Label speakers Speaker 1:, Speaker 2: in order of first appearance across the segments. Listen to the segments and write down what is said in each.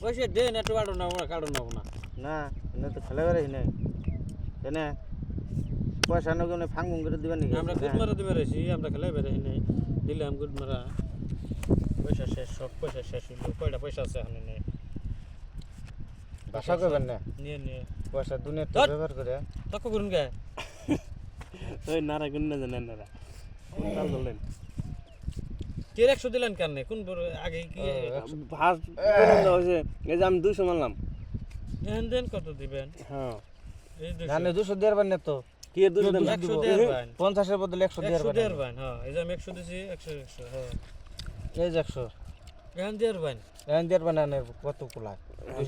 Speaker 1: পয়সা দেন একটু কাটো না কাটো না
Speaker 2: না এনে তো খেলে বেড়াই নাই এনে পয়সা নগনে ফাং মুং করে দিবেন নাকি
Speaker 1: আমরা গুড মারা দিবে রেছি আমরা খেলে বেড়াই নাই দিলাম গুড মারা পয়সা শেষ সব পয়সা শেষ হইলো কয়টা পয়সা আছে এখানে নেই
Speaker 2: ভাষা করবেন না
Speaker 1: নিয়ে নিয়ে
Speaker 2: পয়সা দুনিয়ার তো ব্যবহার করে
Speaker 1: তক করুন গে ওই নারা গুণ না জানেন নারা কোন কাল বললেন কে 100 দিলেন কেন কোন আগে কি
Speaker 2: ভাত হইছে এই যে আমি 200 মারলাম
Speaker 1: দেন দেন কত দিবেন
Speaker 2: হ্যাঁ
Speaker 1: এই
Speaker 2: জানে 200 দেওয়ার না তো কি 200 দেন
Speaker 1: 100 দেবেন
Speaker 2: 50 এর বদলে 100 দেওয়ার
Speaker 1: 100 দেবেন হ্যাঁ এই যে আমি 100 দিছি 100 হ্যাঁ
Speaker 2: এই যে 100
Speaker 1: এখন দেবেন
Speaker 2: এখন দেওয়ার না কত কুলা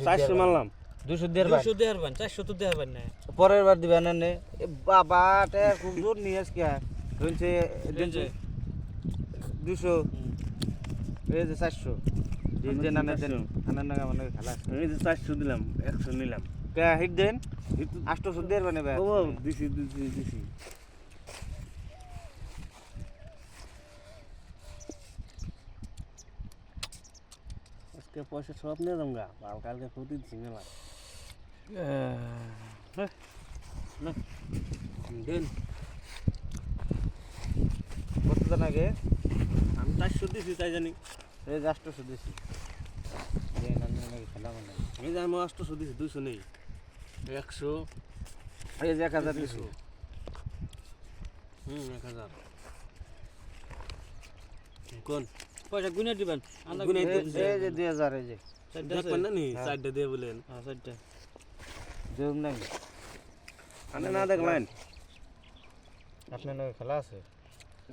Speaker 2: 400 মারলাম 200 দেওয়ার
Speaker 1: 200 দেবেন 400 তো দেবেন না
Speaker 2: পরের বার দিবেন না বাবা তে খুব জোর নিয়ে আজকে হইছে 200 এই যে 400 দিন দেন না দেন আনার নাগা মানে খেলা
Speaker 3: এই যে 400 দিলাম 100 নিলাম
Speaker 2: কে হিট দেন 800 দেওয়ার মানে
Speaker 3: ও দিছি আজকে পয়সা সব নিয়ে যামগা কালকে প্রতি দিছি মেলা
Speaker 1: দেন
Speaker 2: কত দিন আগে
Speaker 3: আমি 400 দিছি তাই জানি
Speaker 2: এই যে 800 দিছি দেন আনার নাগা খেলা মানে
Speaker 3: এই যে আমি 800 দিছি 200 নেই 100
Speaker 2: এই যে 1000 দিছি
Speaker 3: 1000
Speaker 1: কোন পয়সা গুনে দিবেন আমরা
Speaker 3: গুনে
Speaker 2: এই যে 2000 এই যে
Speaker 3: দেখবেন না নি সাইডটা দিয়ে বলেন
Speaker 1: হ্যাঁ সাইডটা
Speaker 2: জুম নাই
Speaker 3: আনে না দেখলেন
Speaker 2: আপনার নাকি খেলা আছে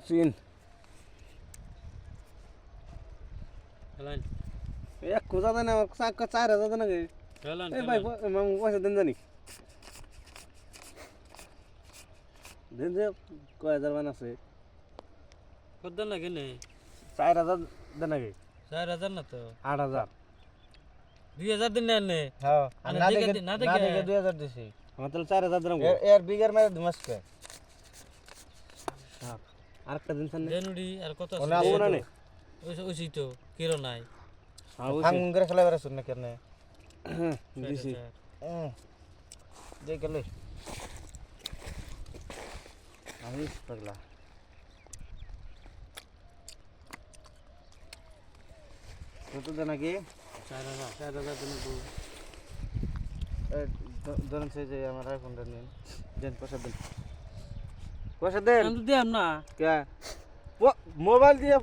Speaker 3: চিন
Speaker 1: খেলান
Speaker 3: এক খোঁজা দেন আমার 4000 দেন নাকি
Speaker 1: খেলান
Speaker 3: এই ভাই মামু পয়সা দেন জানি দেন যে কয় হাজার মান আছে
Speaker 1: কত দেন লাগে নেই
Speaker 3: 4000 দেন নাকি
Speaker 1: 4000 না তো
Speaker 3: 8000
Speaker 1: 2000 দিন নেন
Speaker 2: হ্যাঁ
Speaker 1: আরে
Speaker 2: না
Speaker 1: দেখে
Speaker 2: দেখে
Speaker 1: না
Speaker 2: না
Speaker 1: দেখে
Speaker 2: দেখে 2000 দিছি
Speaker 3: আমার তাহলে 4000 দিলাম
Speaker 2: এর বিগার মেরে দিমাসকে
Speaker 3: আরেকটা দিন সামনে
Speaker 1: জেনুডি আর কত আছে
Speaker 2: ওনা
Speaker 3: ওনা নে
Speaker 1: ওইছি তো কিরো নাই
Speaker 2: ফাং করে খেলা বেরা শুনে কেন
Speaker 3: দিছি
Speaker 2: দে গেলে আমি পাগলা কত দেন আগে
Speaker 1: 4000 দিন তো
Speaker 2: ধরেন সে যে আমার আইফোনটা নেন দেন পয়সা দেন
Speaker 1: আমি দিলাম না
Speaker 2: কে মোবাইল দিয়ে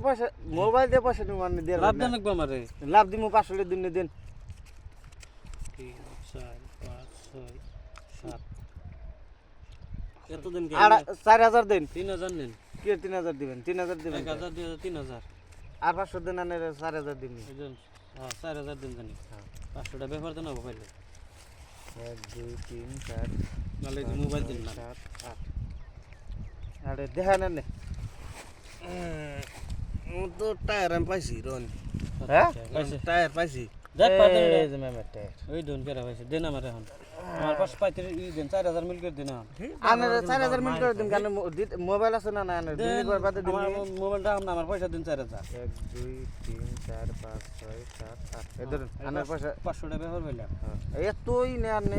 Speaker 2: পয়সা নিব মানে দিয়ে
Speaker 1: লাভ দেন একবার আমারে
Speaker 2: লাভ দিমু 500 দিন দেন
Speaker 1: 3 4 5 6 7 এত দিন কে
Speaker 2: 4000 দেন
Speaker 1: 3000 নেন
Speaker 2: কি 3000 দিবেন 3000 দিবেন
Speaker 1: 1000 দিয়ে 3000
Speaker 2: আর 500 দিন আনে 4000 দিন
Speaker 1: এজন হ্যাঁ 4000 দিন জানি 500 টা ব্যাপার দেন পাইলে
Speaker 2: 1 2 3 4
Speaker 1: নালে মোবাইল দিন না
Speaker 2: 7 8 আরে দেখা না নে
Speaker 3: তো টায়ার আমি পাইছি রন
Speaker 2: হ্যাঁ
Speaker 3: টায়ার পাইছি
Speaker 1: দেখ পাতেন
Speaker 2: এই যে মেমেটে
Speaker 1: ওই দন কেরা হইছে দেন আমারে এখন আমার পাশ পাইতে ই দেন 4000 মিল করে দেন
Speaker 2: আনে 4000 মিনিট করে দিন কারণ মোবাইল আছে না না আনে দিন পর বাদে দিন
Speaker 1: আমার মোবাইলটা আমার পয়সা দিন 4000
Speaker 2: 1 2 3 4 5 6 7 8 এদের আনার পয়সা
Speaker 1: 500 টাকা ব্যবহার হইলাম
Speaker 2: এতই নে আর নে